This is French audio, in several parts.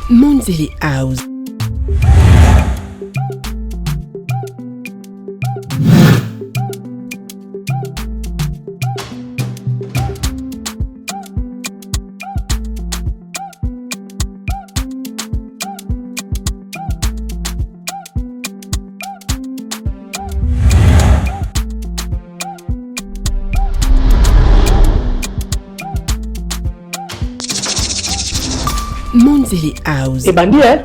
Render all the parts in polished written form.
Monzele House. Monzele House. C'est bandit, hein?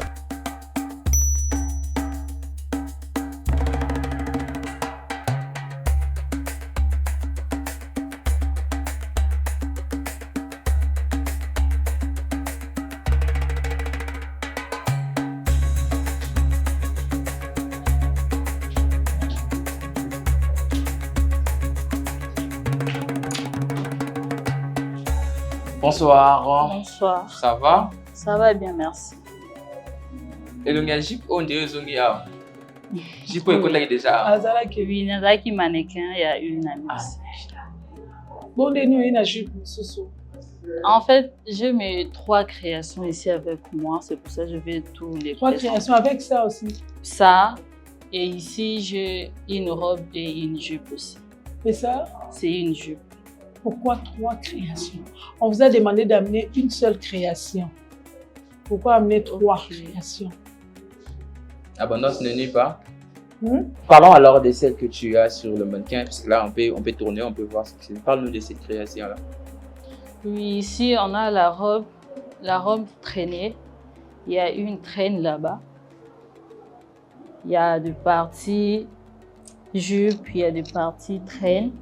Bonsoir. Bonsoir. Ça va? Ça va bien, merci. Et le Jip, on dirait Zongi. Jip, on est déjà. Azala qui Oui, Nazaki mannequin, il y a une amie. bon de nuit na jupe soso. En fait, j'ai mes 3 créations ici avec moi, c'est pour ça que je vais tous les 3 présenter. créations avec ça aussi. Ça, et ici j'ai une robe et une jupe aussi. Et ça, C'est une jupe. pourquoi 3 créations? On vous a demandé d'amener une seule création. Pourquoi amener 3 créations? Abondance ne nuit pas. Hmm? Parlons alors de celle que tu as sur le mannequin, parce que là, on peut tourner, on peut voir ce que c'est. Parle-nous de cette création-là. Oui, ici on a la robe traînée. Il y a une traîne là-bas. Il y a des parties jupe, il y a des parties traîne.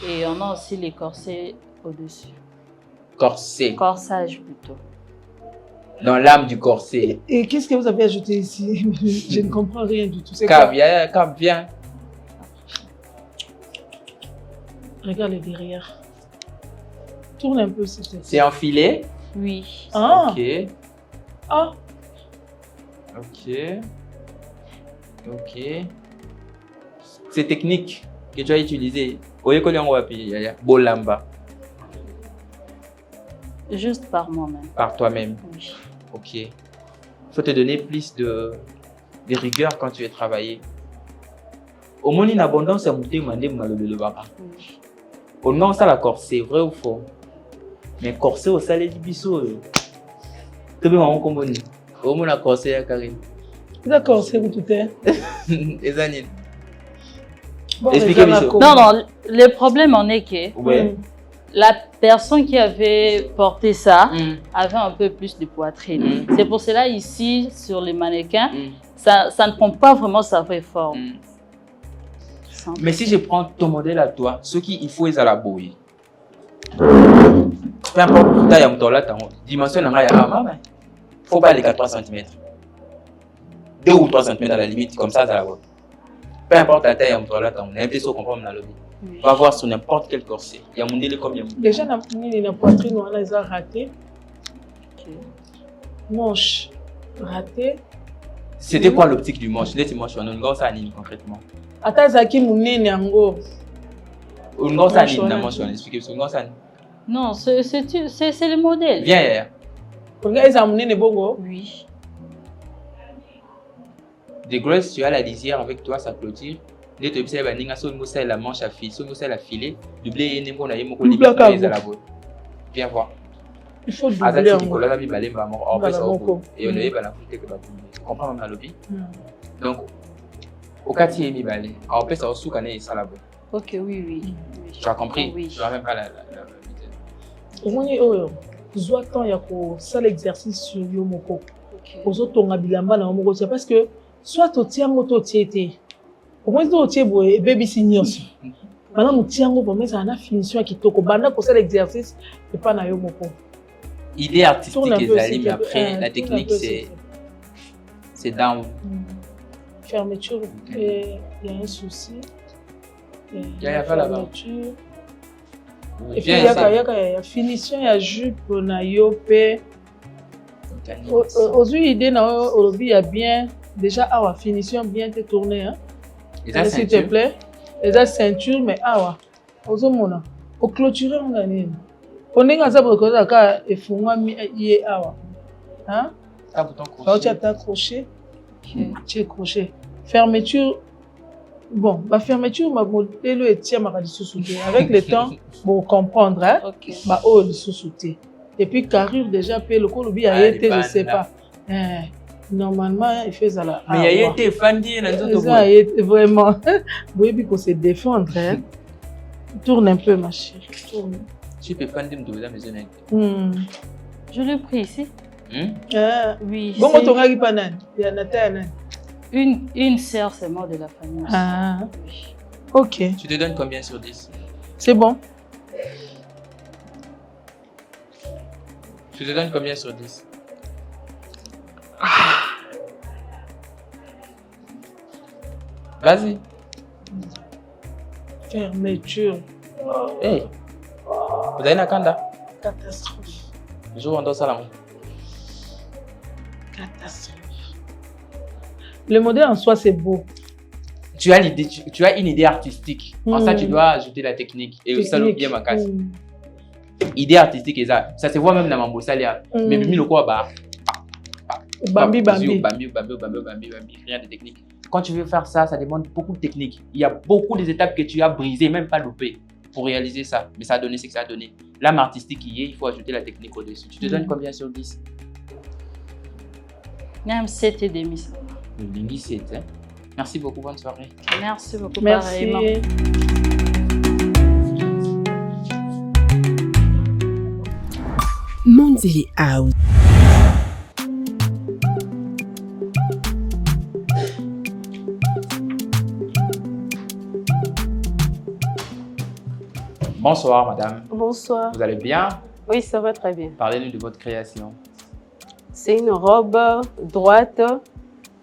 Et on a aussi les corsets au-dessus. Corset. Corsage plutôt. Dans l'âme du corset. Et qu'est-ce que vous avez ajouté ici? Je ne comprends rien du tout. C'est Cap, quoi? viens. Regarde le derrière. Tourne un peu s'il te plaît. C'est enfilé. Oui. Ah, Ok. ah, Ok. C'est technique que tu as utilisé. Oye ko liango wapi yaya. Bolamba. Juste par moi-même. Par toi-même. Oui. Ok. Il faut te donner plus de rigueur quand tu veux travailler. Au moins, une abondance à monter, le baka. Oui. Au nom, ça la corset, vrai ou faux? Mais corset au salé du bissot. Tu veux m'en comprendre? Au moins, la corset à Karim. d'accord, c'est vous tout est. Et Zanine. Bon, Expliquez-moi ça. Non, le problème en est que Ouais. la personne qui avait porté ça Mm. avait un peu plus de poitrine. Mm. C'est pour cela ici, sur les mannequins, Mm. ça ne prend pas vraiment sa vraie forme. Mm. Mais si je prends ton modèle à toi, ce qu'il faut est à la bouille. Peu importe taille la dimension n'a rien. Faut pas aller qu'à 3 cm. 2 ou 3 cm à la limite, comme ça va. Peu importe la taille, on a l'impression qu'on prend dans le Oui. va voir sur n'importe quel corset. Il y a mon délai comme il y a mon déjà, la poitrine, on les a ratés. Ok. Manche ratée. C'était quoi l'optique du manche? Les manches, on a une grosse anime concrètement. Atazaki munene ango. Une grosse Manche, anime, on a la manche, on explique sur une grosse anime. Non, c'est le modèle. Viens hier. Regarde, ça munene bongo. Oui. Des grosses, tu as la lisière avec toi, ça clôture. Dès que tu observes, la manche à fil, la filet, doublé et n'est pas la boîte. Viens voir. Il faut doubler Azati ango. Nicolas, la vie, balé, maman, en fait, ça au bout. Et on Mm. est balé, que tu comprends dans le lobby. Hmm. Donc, au quartier, il est balé. En fait, ça au sous, et ça la boîte. Ok, oui, oui. Tu as compris? Oui. Tu n'as même pas la Au moins, oh, soit tant il y a ça l'exercice sur yo moko. Ok. Aux autres, on a bilamba na moko. C'est parce que soit tu tiens moto tiété. Au moins, tu tiens boy baby senior. Maintenant, tu tiens pour mettre ça finition qui toko. Banda pour ça l'exercice, c'est pas na yo moko. idée artistique Tourne un peu, et s'il te mais plaît. après, la Tourne un technique, peu, s'il te plaît. c'est down. Fermeture, il y a un souci. Il y a pas là-bas. fermeture. Et puis, Viens, il y ça. a finition, il y a jupe, na yo pe. Aujourd'hui, l'idée, il y a bien, déjà, awa, finition bien te tourner. Hein? Et ça, S'il te ceinture. plaît. Et ça, ceinture, mais awa. Ozomona. Au clôturer, on a dit. On est dans ça pour que ça et fumwa mi awa. Hein? Un bouton Alors, tu crochet. as accroché. Ok. Tu es crochet. Fermeture. Bon, la fermeture, ma modèle est tiens ma sous-souté. Avec le temps, bon, comprendre, hein. Ok. Ma haut le sous-souté. Et puis, carrure déjà, puis le colobi a été, je sais pas. Normalement, il fait ça là. Mais il y a été fandi, il y a Ça a été vraiment. Oui, puis qu'on se défendre, hein. Tourne un peu, ma chérie. Tourne. Tu peux fandi, me donner la maison. Je l'ai pris ici. Ah. Oui. Bon, c'est quand on a pas il y en a tellement. une sœur seulement de la famille. Ah. Oui. Ok. Tu te donnes combien sur 10? C'est bon. Tu te donnes combien sur 10? Vas-y. Fermeture. Hey. Vous avez une kanda? Catastrophe. Le jour où on doit ça là. Catastrophe. Le modèle en soi, c'est beau. Tu as l'idée, tu as une idée artistique. En ça, tu dois ajouter la technique. Et aussi, ça bien ma casse. Idée artistique, et ça se voit même dans ma bossalia. Mais le quoi, bah. Bambi. Bambi, rien de technique. Quand tu veux faire ça, ça demande beaucoup de technique. Il y a beaucoup d'étapes que tu as brisées, même pas loupées, pour réaliser ça. Mais ça a donné ce que ça a donné. L'âme artistique y est, il faut ajouter la technique au-dessus. Tu te donnes combien sur 10? Même 7 et demi. Ça. Le Lingui 7, hein. Merci beaucoup, bonne soirée. Merci beaucoup. Merci. Pareillement. Monzili House. Bonsoir, madame. Bonsoir. Vous allez bien? Oui, ça va très bien. Parlez-nous de votre création. C'est une robe droite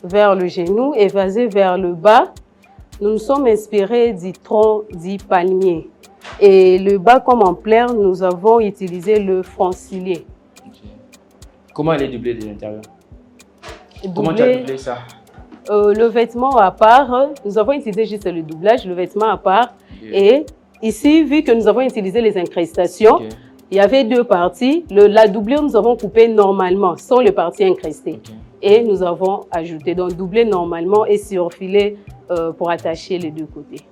vers le genou, évasée vers le bas. Nous nous sommes inspirés du tronc du palmier. Et le bas comme en plein, nous avons utilisé le francilier. Okay. Comment elle est doublée de l'intérieur? Comment tu as doublé ça? Le vêtement à part, nous avons utilisé juste le doublage, le vêtement à part. Okay. Et ici, vu que nous avons utilisé les incrustations, Okay. il y avait deux parties. La doublure, nous avons coupé normalement, sans les parties incrustées. Okay. Et nous avons ajouté, donc doublé normalement et surfilé pour attacher les deux côtés.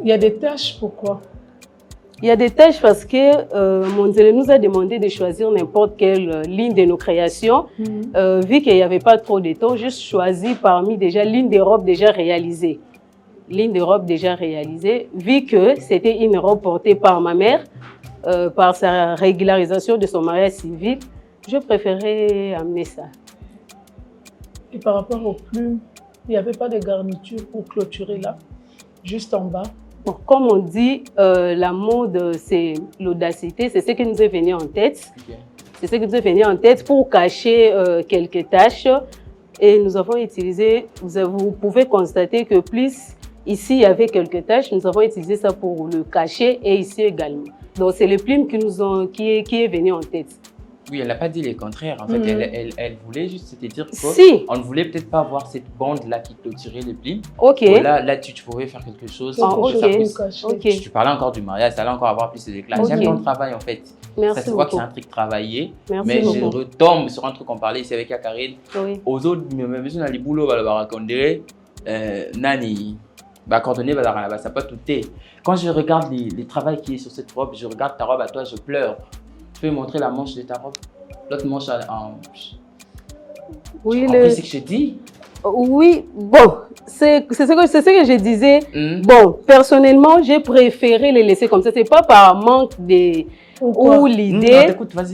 Il y a des tâches, pourquoi? Il y a des tâches parce que Monzele nous a demandé de choisir n'importe quelle ligne de nos créations. Vu qu'il n'y avait pas trop de temps, juste choisi parmi déjà lignes de robes déjà réalisées. Ligne de robe déjà réalisée, vu que c'était une robe portée par ma mère, par sa régularisation de son mariage civil, je préférais amener ça. Et par rapport aux plumes, il n'y avait pas de garniture pour clôturer là, juste en bas. Bon, comme on dit, la mode, c'est l'audacité, c'est ce qui nous est venu en tête. Okay. C'est ce qui nous est venu en tête pour cacher quelques taches. Et nous avons utilisé, vous pouvez constater que plus ici il y avait quelques taches, nous avons utilisé ça pour le cacher et ici également. Donc c'est les plumes qui est venu en tête. Oui, elle n'a pas dit le contraire. En fait, elle voulait juste te dire qu'on ne voulait peut-être pas voir cette bande-là qui clôturait les plumes. Ok. Là, tu pouvais faire quelque chose. Ah, pour que ça puisse... Ok. Tu parlais encore du mariage, ça allait encore avoir plus d'éclat. Okay. J'aime ton travail en fait. Merci ça se voit que beaucoup. c'est un truc travaillé. Merci mais beaucoup. je retombe sur un truc qu'on parlait ici avec Karine. Oui. Aux autres, même si on a les boulots, on va raconter. Nani. Bah, coordonner, ça peut tout est. Quand je regarde les travail qui est sur cette robe, je regarde ta robe à toi, je pleure. Tu peux me montrer la manche de ta robe? L'autre manche en... Oui, c'est ce que je dis. Oui, bon, c'est ce que je disais. Bon, personnellement, j'ai préféré les laisser comme ça. C'est pas par manque ou l'idée,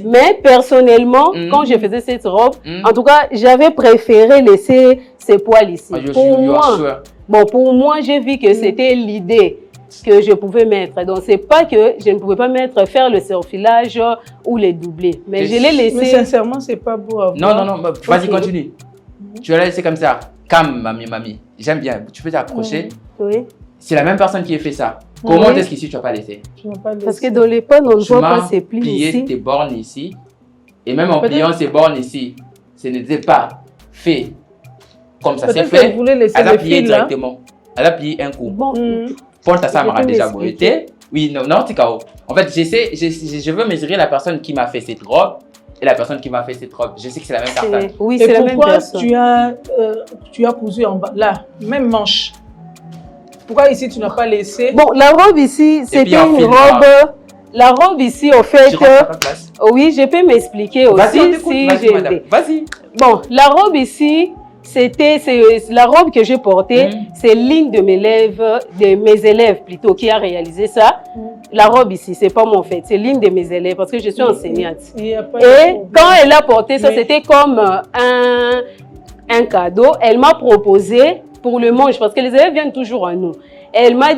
mais personnellement, quand je faisais cette robe, en tout cas, j'avais préféré laisser ces poils ici. Pour moi, j'ai vu que c'était l'idée que je pouvais mettre. Donc, c'est pas que je ne pouvais pas faire le surfilage ou les doubler. Mais je l'ai laissé. Mais sincèrement, c'est pas beau à voir. Non, vas-y, continue. Tu vas la laisser comme ça. Calme, mamie. J'aime bien. Tu peux t'accrocher. Oui. C'est la même personne qui a fait ça. Comment est-ce qu'ici, tu n'as pas laissé? Parce que dans les pannes, on ne voit pas ces plis ici. Tu m'as plié tes bornes ici. Et même en pliant ces bornes ici, ce n'était pas fait comme ça s'est fait. Elle a plié directement. Elle a plié un coup. Bon. Pour ta ça m'a déjà brûlé. Oui, non, c'est KO. En fait, je veux mesurer la personne qui m'a fait cette robe et la personne qui m'a fait cette robe. Je sais que c'est la même personne. Oui, Et c'est la même personne. tu as cousu en bas, là, même manche? Pourquoi ici tu n'as pas laissé? Bon, la robe ici, c'était une robe. La robe ici, au fait. Tu rentres à ta place. Oui, je peux m'expliquer aussi. Vas-y, on t'écoute, madame. Vas-y. Bon, la robe ici, c'est la robe que j'ai portée. C'est l'une de mes élèves plutôt, qui a réalisé ça. La robe ici, c'est pas mon fait, c'est l'une de mes élèves parce que je suis enseignante. Et quand elle a porté ça, c'était comme un cadeau. Elle m'a proposé pour le manche parce que les élèves viennent toujours à nous. Elle m'a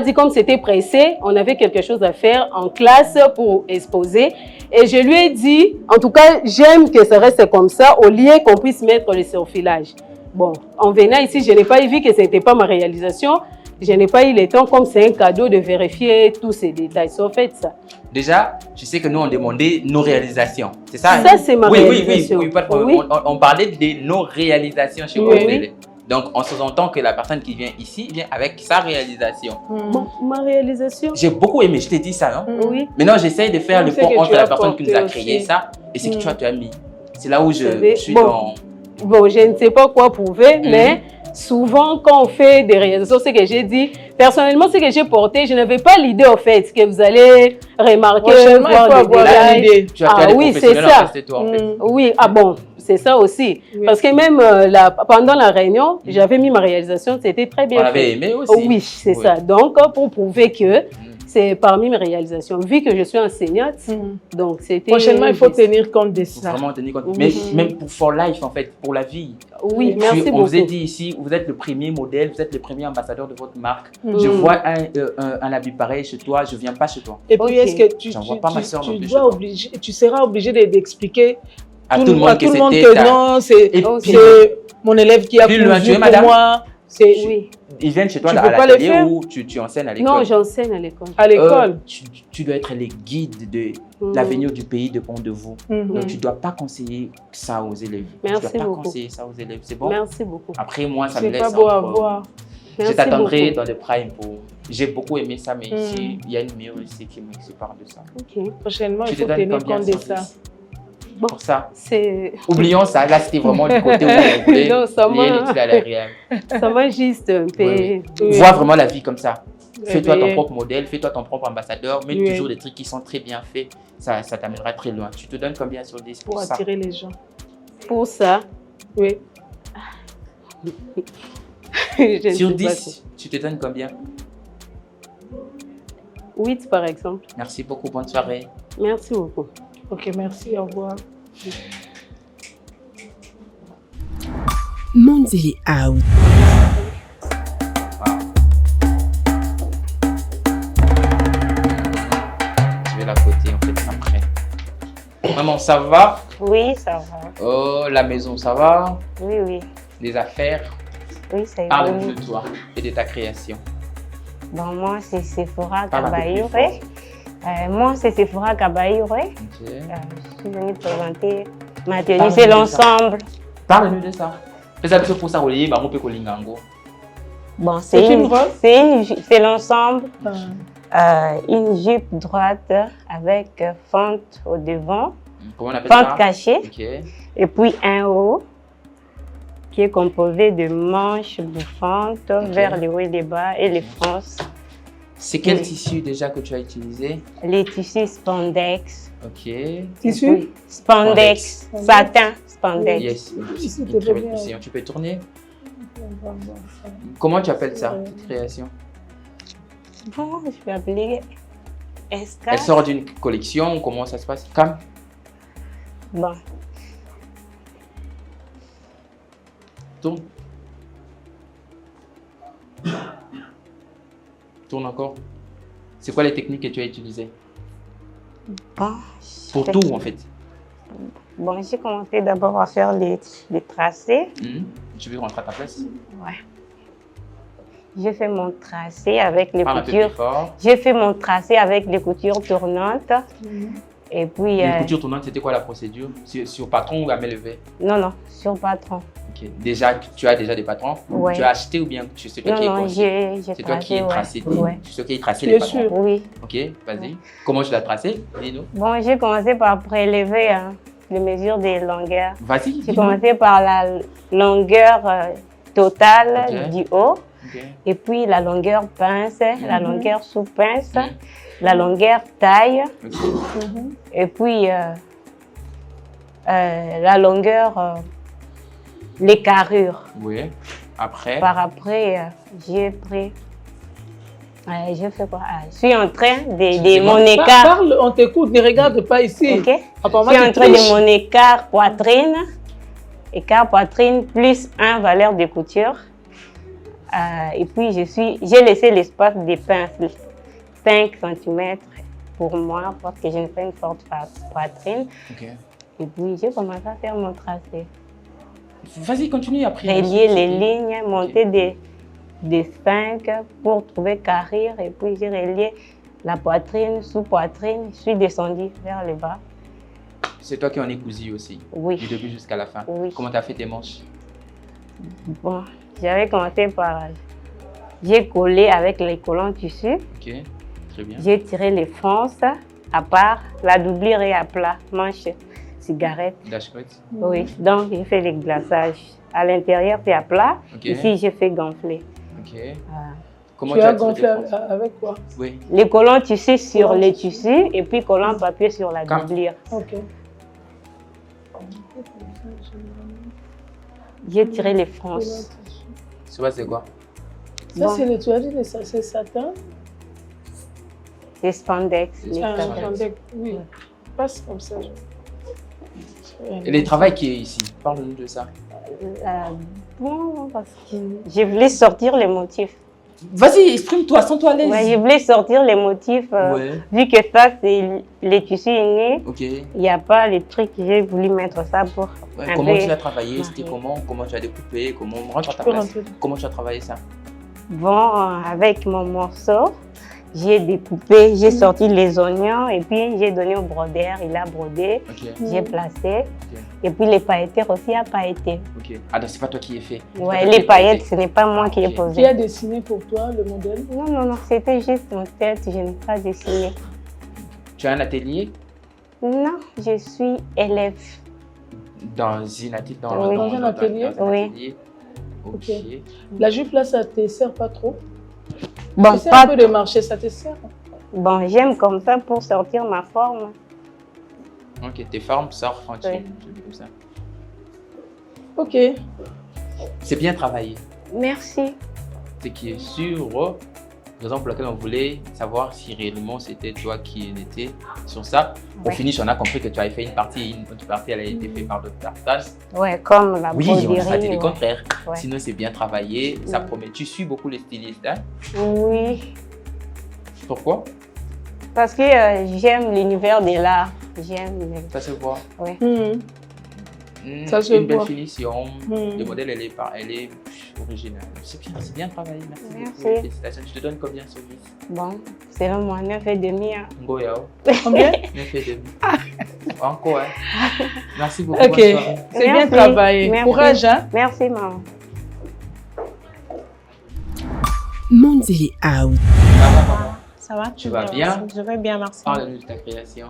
dit comme c'était pressé, on avait quelque chose à faire en classe pour exposer. Et je lui ai dit, en tout cas, j'aime que ça reste comme ça, au lieu qu'on puisse mettre le surfilage. Bon, en venant ici, je n'ai pas vu que ce n'était pas ma réalisation. Je n'ai pas eu le temps, comme c'est un cadeau, de vérifier tous ces détails. C'est en fait ça. Déjà, je sais que nous, on demandait nos réalisations. C'est ça? Ça, c'est ma réalisation. Oui. On parlait de nos réalisations chez vous. Donc, on s'entend que la personne qui vient ici vient avec sa réalisation. Bon, ma réalisation. J'ai beaucoup aimé, je t'ai dit ça, non? Oui. Maintenant, j'essaie de faire le pont entre la personne qui nous a créé ça et ce que tu as mis. C'est là où je suis dans... Bon, je ne sais pas quoi prouver, mais souvent, quand on fait des réalisations, ce que j'ai dit, personnellement, ce que j'ai porté, je n'avais pas l'idée, en fait, que vous allez remarquer, voir des détails. Oui, c'est ça. Oui, bon, c'est ça aussi. Oui. Parce que même pendant la réunion, j'avais mis ma réalisation, c'était très bien fait. On l'avait aimé aussi. Oui, c'est ça. Donc, pour prouver que c'est parmi mes réalisations. Vu que je suis enseignante, donc c'était... Prochainement, il faut tenir compte de ça. Vraiment tenir compte. Mais même pour For Life, en fait, pour la vie. Oui, merci beaucoup. On vous a dit ici, vous êtes le premier modèle, vous êtes le premier ambassadeur de votre marque. Je vois un habit pareil chez toi, je ne viens pas chez toi. Et puis, est-ce que tu seras obligé d'expliquer à tout le monde que non, c'est mon élève qui a cousu pour moi. Oui. Ils viennent chez toi à l'atelier ou tu enseignes à l'école? Non, j'enseigne à l'école. À l'école? Tu dois être les guides de l'avenir du pays dépend de vous. Donc, tu ne dois pas conseiller ça aux élèves. Merci tu ne dois beaucoup. pas conseiller ça aux élèves. C'est bon? Merci beaucoup. Après, moi, ça me laisse... C'est pas beau à voir. Je t'attendrai dans le prime pour... J'ai beaucoup aimé ça, mais ici, il y a une meilleure ici qui me sépare de ça. Ok. Prochainement, il faut tenir compte de ça. Bon, pour ça. Oublions ça, là c'était vraiment du côté où on voulait ça m'a juste un peu... Vois vraiment la vie comme ça. Fais-toi ton propre modèle, fais-toi ton propre ambassadeur, mets toujours des trucs qui sont très bien faits, ça t'amènera très loin. Tu te donnes combien sur 10 pour ça? Pour attirer les gens. Pour ça? Oui. Sur 10, tu te donnes combien? 8 par exemple. Merci beaucoup, bonne soirée. Merci beaucoup. Ok, merci, au revoir. Monzili out. Je vais la côté en fait après. Maman, ça va? Oui, ça va. Oh, la maison, ça va? Oui, oui. Les affaires? Oui, ça va. Parle-nous de toi et de ta création. Bon, moi, c'est Sephora Kabayure. Moi, c'est Sephora Kabayure. Je suis venue présenter ma tenue. C'est l'ensemble. Parle-nous de ça. C'est pour ça que bon, c'est l'ensemble. Une jupe droite avec fente au devant, fente cachée, et puis un haut qui est composé de manches bouffantes vers le haut et le bas et les franges. C'est quel tissu déjà que tu as utilisé? Les tissus spandex. Ok. Tissu? Spandex. Satin, spandex. Yes, une très belle tissu. Tu peux tourner? Comment tu appelles ça, cette création? Bon, je vais appeler Esca. Elle sort d'une collection, comment ça se passe? Cam? Bon. Tourne. Tourne encore. C'est quoi les techniques que tu as utilisées? Bon, pour tout en fait. Bon, j'ai commencé d'abord à faire les tracés. Tu veux rentrer à ta place? Ouais. J'ai fait mon tracé avec les coutures. J'ai fait mon tracé avec les coutures tournantes. Et puis. Les coutures tournantes, c'était quoi la procédure? Sur patron ou à main levée? Non, non, sur patron. Ok. Déjà, tu as déjà des patrons? Ouais. Tu as acheté ou bien c'est toi qui es conçu? C'est toi qui es tracé, c'est toi qui es tracé les patrons? Oui. Ok, vas-y. Comment tu l'as tracé? Dis-nous. Bon, j'ai commencé par prélever les mesures des longueurs. Vas-y. J'ai commencé par la longueur totale du haut, et puis la longueur pince, la longueur sous pince, la longueur taille, et puis la longueur, les carrures. Oui. Après. Par après, j'ai pris. Je fais quoi? Je suis en train de mon écart. Parle, on t'écoute, ne regarde pas ici. Ok. Je suis en train de mon écart poitrine. Écart poitrine plus 1 valeur de couture. Et puis j'ai laissé l'espace des pinces, 5 cm pour moi, parce que je n'ai pas une forte poitrine. Et puis j'ai commencé à faire mon tracé. Vas-y, continue après. Relier les lignes, monter des 5 pour trouver carrure, et puis j'ai relié la poitrine, sous-poitrine, je suis descendue vers le bas. C'est toi qui en es cousu aussi? Oui. Du début jusqu'à la fin? Oui. Comment tu as fait tes manches? Bon, j'avais commencé par... J'ai collé avec les collants tissu. Ok, très bien. J'ai tiré les frances, à part la doublure et à plat, manche, cigarette. Oui, donc j'ai fait les glaçages. À l'intérieur, c'est à plat. Ici, j'ai fait gonfler. Ok. Comment tu as gonflé avec quoi? Oui. Les collants tissus sur les tissus et puis collants papier sur la doublure. Ok. J'ai tiré les frances. Ça, c'est quoi? Ça, c'est le, tu as dit, c'est satin? C'est spandex. Spandex, oui. Passe comme ça. Et le travail qui est ici, parle-nous de ça. Bon, parce que je voulais sortir les motifs. Vas-y, exprime-toi, sens-toi à l'aise. Ouais, je voulais sortir les motifs, vu que ça, c'est les tissus unis. Il n'y a pas les trucs, j'ai voulu mettre ça pour... Comment tu as travaillé? C'était comment tu as découpé? Comment rentre à ta place? Comment tu as travaillé ça? Bon, avec mon morceau, j'ai découpé, j'ai sorti les oignons et puis j'ai donné au brodeur, il a brodé, j'ai placé. Et puis les paillettes aussi à pailleter. Ah, donc c'est pas toi qui ai fait? Ouais, les paillettes, ce n'est pas moi qui ai posé. Qui a dessiné pour toi le modèle? Non, c'était juste en tête, je n'ai pas dessiné. Tu as un atelier? Non, je suis élève. Dans un atelier? Oui. Ok. La jupe là, ça te sert pas trop? Bon, pas un peu de marché, ça te sert? Bon, j'aime comme ça pour sortir ma forme. Ok, tes formes sortent quand tu comme ça. Ok. C'est bien travaillé. Merci. Ce qui est sûr, raison pour laquelle on voulait savoir si réellement c'était toi qui en étais sur ça. Au finish, on a compris que tu avais fait une partie elle a été faite par d'autres personnes. Ouais, comme la broderie. Oui, on a dit le contraire. Sinon, c'est bien travaillé, ça promet. Tu suis beaucoup les stylistes, hein? Oui. Pourquoi? Parce que j'aime l'univers de l'art. Ça se voit. Oui. Ça se une belle voit. finition. Le modèle, elle est originale. C'est bien travaillé. Merci. Félicitations. Je te donne combien sur 10? Bon, selon moi, 9,5. Hein. Goyao. Combien? 9,5. Encore, hein? Merci beaucoup. Ok, c'est bien travaillé. Merci. Courage, hein? Merci, maman. Monzili House. Ça va? Tu vas bien? Je vais bien, merci. Parle-nous de ta création.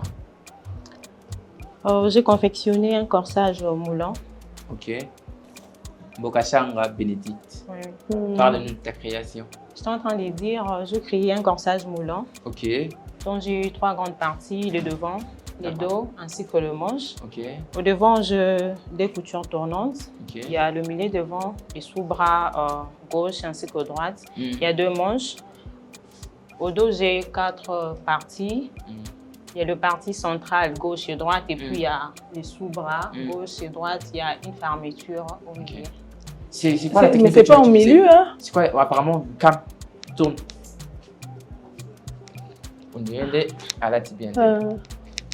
J'ai confectionné un corsage moulant. Ok. Bokachanga Bénédicte. Oui. Parle-nous de ta création. J'étais en train de dire, je créais un corsage moulant. Ok. Donc j'ai eu 3 grandes parties, le devant, le dos ainsi que le manche. Ok. Au devant, j'ai des coutures tournantes. Ok. Il y a le milieu devant et sous-bras gauche ainsi que droite. Il y a 2 manches. Au dos, j'ai 4 parties. Il y a le partie centrale, gauche et droite, et puis il y a les sous-bras, gauche et droite, il y a une fermeture au milieu. C'est quoi la technique? Mais c'est pas au milieu, hein? C'est quoi? Apparemment, cam, tourne. On dirait à la tibia.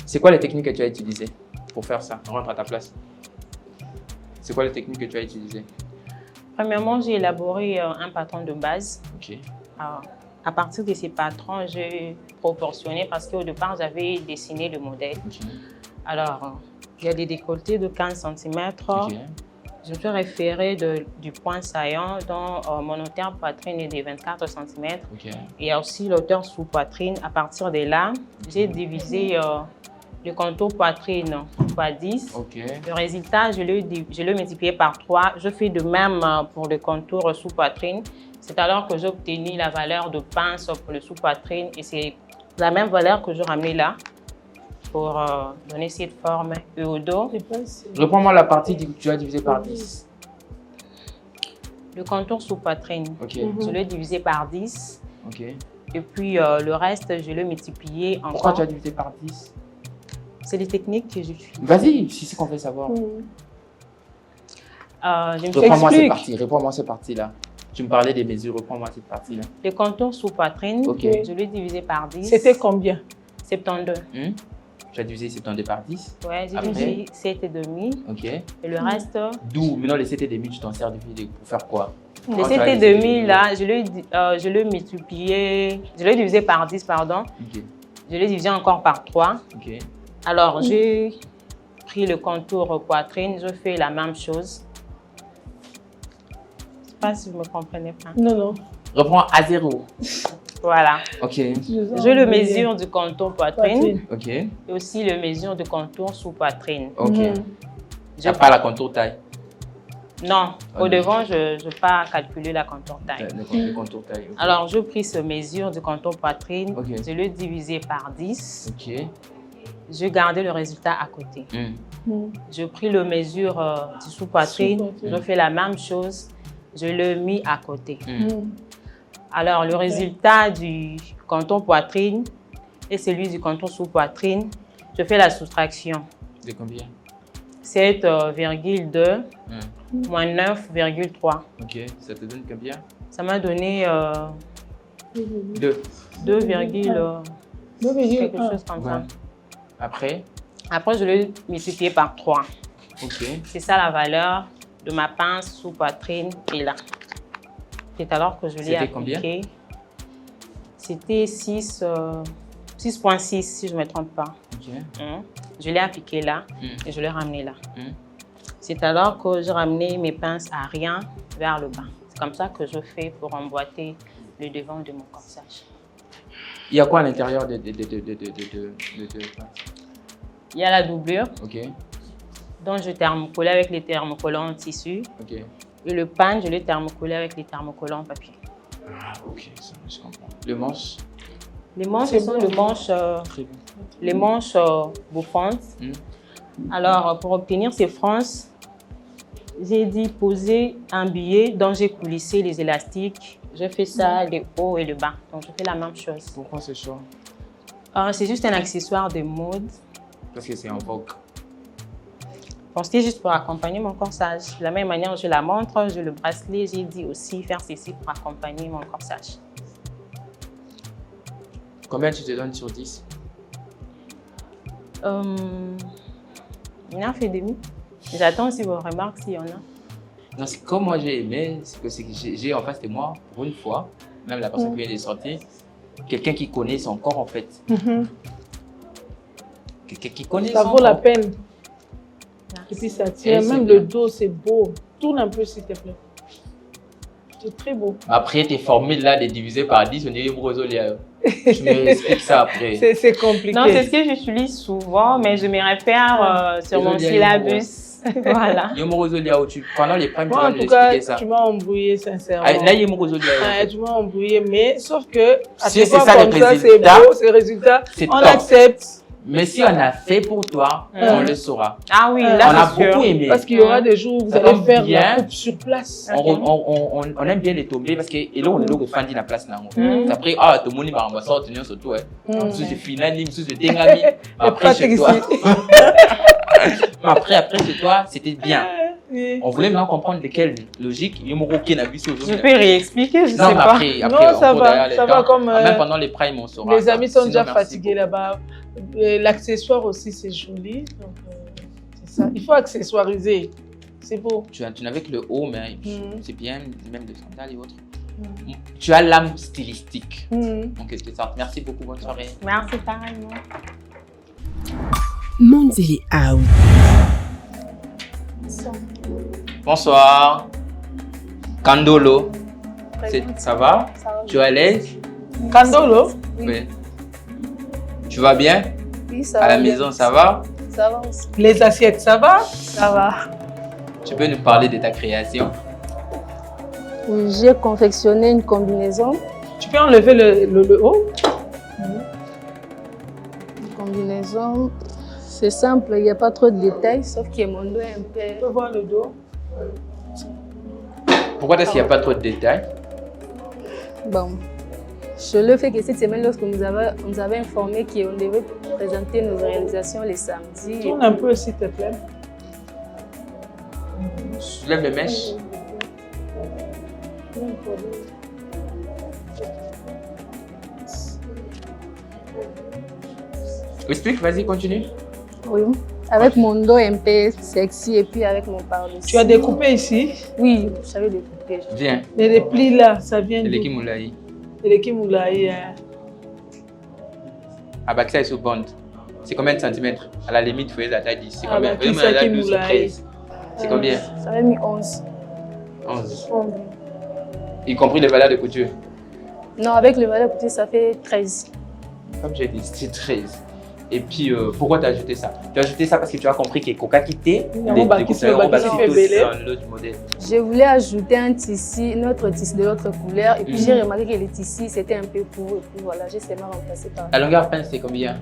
C'est quoi les techniques que tu as utilisées pour faire ça? Rentre à ta place. C'est quoi les techniques que tu as utilisées? Premièrement, j'ai élaboré un patron de base. Ok. À partir de ces patrons, j'ai proportionné parce qu'au départ, j'avais dessiné le modèle. Alors, il y a des décolletés de 15 cm, Je me suis référée du point saillant dont mon hauteur poitrine est de 24 cm. Okay. Il y a aussi l'hauteur sous poitrine. À partir de là, j'ai divisé le contour poitrine par 10. Okay. Le résultat, je l'ai multiplié par 3. Je fais de même pour le contour sous poitrine. C'est alors que j'ai obtenu la valeur de pince pour le sous poitrine et c'est la même valeur que je ramène là pour donner cette forme. Et au dos, reprends-moi la partie que tu as divisée par 10. Le contour sous poitrine, je l'ai divisé par 10. Okay. Et puis le reste, je l'ai multiplié encore. Pourquoi tu as divisé par 10? C'est les techniques que je suis. Vas-y, si c'est qu'on veut savoir. Reprends-moi cette partie-là. Tu me parlais des mesures, reprends-moi cette partie-là. Le contour sous poitrine, je l'ai divisé par 10. C'était combien? 72. Tu as divisé 72 par 10? Oui, j'ai divisé 7,5. Ok. Et le reste? D'où? Maintenant, les 7,5, tu t'en sers pour faire quoi? Les 7,5 là, je l'ai multiplié, je l'ai divisé par 10, pardon. Okay. Je l'ai divisé encore par 3. Okay. Alors, j'ai pris le contour poitrine, je fais la même chose. Je ne sais pas si vous me comprenez pas. Non. Reprends à 0. Voilà. Ok. Je le mesure du contour poitrine. Ok. Et aussi le mesure du contour sous poitrine. Ok. Je n'ai pas la contour taille. Non, au devant, je n'ai pas calculé la contour taille. Le contour taille. Okay. Alors, je pris ce mesure du contour poitrine, je l'ai divisé par 10. Ok. Je gardais le résultat à côté. Je pris le mesure du sous-poitrine, je fais la même chose, je le mis à côté. Alors, le résultat du contour poitrine et celui du contour sous-poitrine, je fais la soustraction. De combien? 7,2 moins 9,3. Ok, ça te donne combien? Ça m'a donné 2. Quelque chose comme ça. Après, je l'ai multiplié par 3. Ok. C'est ça la valeur de ma pince sous poitrine et là. C'est alors que je l'ai appliqué. C'était 6,6 si je ne me trompe pas. Okay. Je l'ai appliqué là et je l'ai ramené là. C'est alors que j'ai ramené mes pinces à rien vers le bas. C'est comme ça que je fais pour emboîter le devant de mon corsage. Il y a quoi à l'intérieur de Il y a la doublure. Ok. Donc je thermocolle avec les thermocollants en tissu. Ok. Et le pan, je l'ai thermocollé avec les thermocollants en papier. Ah, ok, ça je comprends. Le manche? Les manches, ce sont les manches bouffantes. Alors, pour obtenir ces franges, j'ai dit poser un billet dont j'ai coulissé les élastiques. Je fais ça le haut et le bas. Donc, je fais la même chose. Pourquoi ce choix? C'est juste un accessoire de mode. Parce que c'est en vogue. Bon, c'était juste pour accompagner mon corsage. De la même manière, je la montre, je le bracelet. J'ai dit aussi faire ceci pour accompagner mon corsage. Combien tu te donnes sur 10? 9,5. J'attends aussi vos remarques s'il y en a. Non, c'est comme moi j'ai aimé, c'est que j'ai en face de moi, pour une fois, même la personne qui vient de sortir, quelqu'un qui connaît son corps en fait. Quelqu'un qui connaît son corps. Ça vaut la peine. Et puis ça tient, même le dos c'est beau. Tourne un peu s'il te plaît. C'est très beau. Après tes formules là, de diviser par 10, on dirait Morozolia. Je m'explique ça après. C'est compliqué. Non, c'est ce que j'utilise souvent, mais je me réfère sur mon syllabus. Voilà. Pendant les primes, tu vas nous expliquer ça. Tu m'as embrouillé sincèrement. Là, il y a Morozolia. Tu m'as embrouillé, mais sauf que si c'est ça le résultat, c'est beau, c'est le résultat, on accepte. Mais si on a fait pour toi, on le saura. Ah oui, là, on a beaucoup aimé. Parce qu'il y aura des jours où vous allez faire la coupe sur place. On aime bien les tomber parce que là, on est là, on fait la place là. Après, tout le monde va en sortir surtout. Je suis finali, je suis dégami. Après, chez toi. Après, chez toi, c'était bien. On voulait maintenant comprendre de quelle logique il y a mon roquet n'a vu ça aujourd'hui. Je peux réexpliquer, je sais pas. Après, non, ça va comme. Même pendant les primes, on saura. Les amis sont déjà fatigués là-bas. L'accessoire aussi, c'est joli. Donc, c'est ça. Il faut accessoiriser. C'est beau. Tu n'avais que le haut, mais c'est bien, même les sandales et autres. Tu as l'âme stylistique. Donc, c'est ça. Merci beaucoup. Bonne soirée. Merci, pareillement. Monzili out. Bon, Bonsoir. Kandolo. Ça va? Tu es à l'aise? Kandolo? Oui. Tu vas bien? Oui, ça va. À la bien. maison, ça va? Ça va aussi. Les assiettes, ça va? Ça va. Tu peux nous parler de ta création? Oui, j'ai confectionné une combinaison. Tu peux enlever le haut? Une combinaison, c'est simple, il n'y a pas trop de détails, sauf que mon dos est un peu... Tu peux voir le dos? Pourquoi est-ce qu'il n'y a pas trop de détails? Bon, je le fais que cette semaine, lorsque nous avait informé qu'on devait présenter nos réalisations les samedis. Tourne un peu, s'il te plaît. Soulève les mèches. Explique, vas-y, continue. Oui, avec mon dos un peu sexy et puis avec mon par-dessus. Tu as découpé ici? Oui, j'avais découpé. Viens. Les plis là, ça vient d'où? Moulaï. L'équipe Moulaï. Abaxa est sous bande. C'est combien de centimètres? À la limite, il faut la taille d'ici. C'est combien? C'est combien? Ça avait mis 11. 11. Y compris les valeurs de couture? Non, avec les valeurs de couture, ça fait 13. Comme j'ai dit, c'est 13. Et puis, pourquoi tu as ajouté ça? Tu as ajouté ça parce que tu as compris que Coca quitté les couteurs l'autre modèle. Je voulais ajouter un tissu, notre tissu de l'autre couleur. Et puis, j'ai remarqué que le tissu, c'était un peu court. Et puis, voilà, j'ai seulement remplacé par... La longueur pince, c'est combien?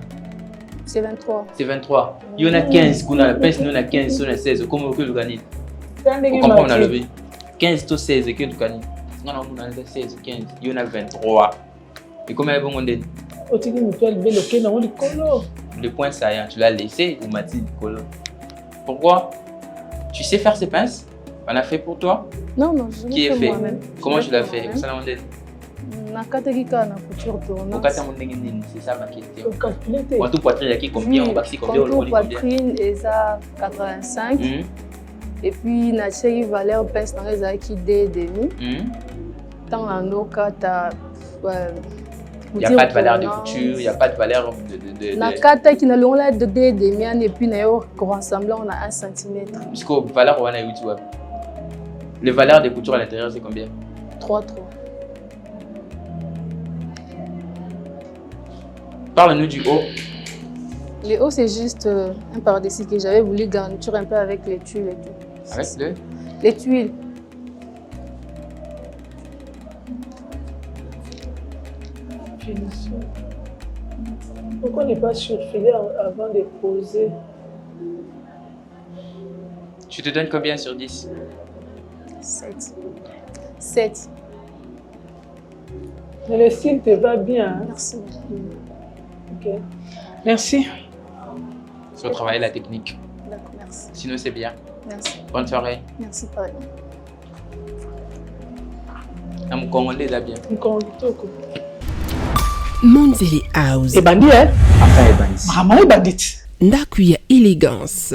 C'est 23. C'est 23. Il y en a 15. Qu'on a la pince, nous on a 15, on a 16. Comment que le gagne? Vous comprenez, on a levé. 15 to 16 et que le gagne. Non, on a 16, 15. Il y en a 23. Et combien est-ce qu'on dit? Le point saillant, tu l'as laissé, il m'a dit Nicolo. Pourquoi? Tu sais faire ces pinces? On a fait pour toi? Non, non, je l'ai fait moi-même. Comment tu l'as fait? C'est ça ma question. Quand tout poitrine, il y a qui combien? Quand tout poitrine, il y a 85. Et puis, il y a une valeur pince dans les acquis des demi. Dans la cas, tu as... Il n'y a pas de valeur de couture, il n'y a pas de valeur de... La carte qui n'a pas de demi et puis ensemble on a 1 cm. Jusqu'au valeur on a YouTube. Les valeurs de couture à l'intérieur c'est combien? 3. Parle-nous du haut. Le haut c'est juste un par-dessus que j'avais voulu garniture un peu avec les tuiles et tout. Avec les tuiles. Pourquoi ne pas surfiler avant de poser? Tu te donnes combien sur 10? 7. Mais le style te va bien. Hein? Merci. Ok. Merci. Il faut travailler la technique. D'accord, merci. Sinon c'est bien. Merci. Bonne soirée. Merci, pareil. Un Congolais là bien. Monzele House. Et bandit, hein? Enfin, et bandit. Maman est bandite. Ndakuya élégance.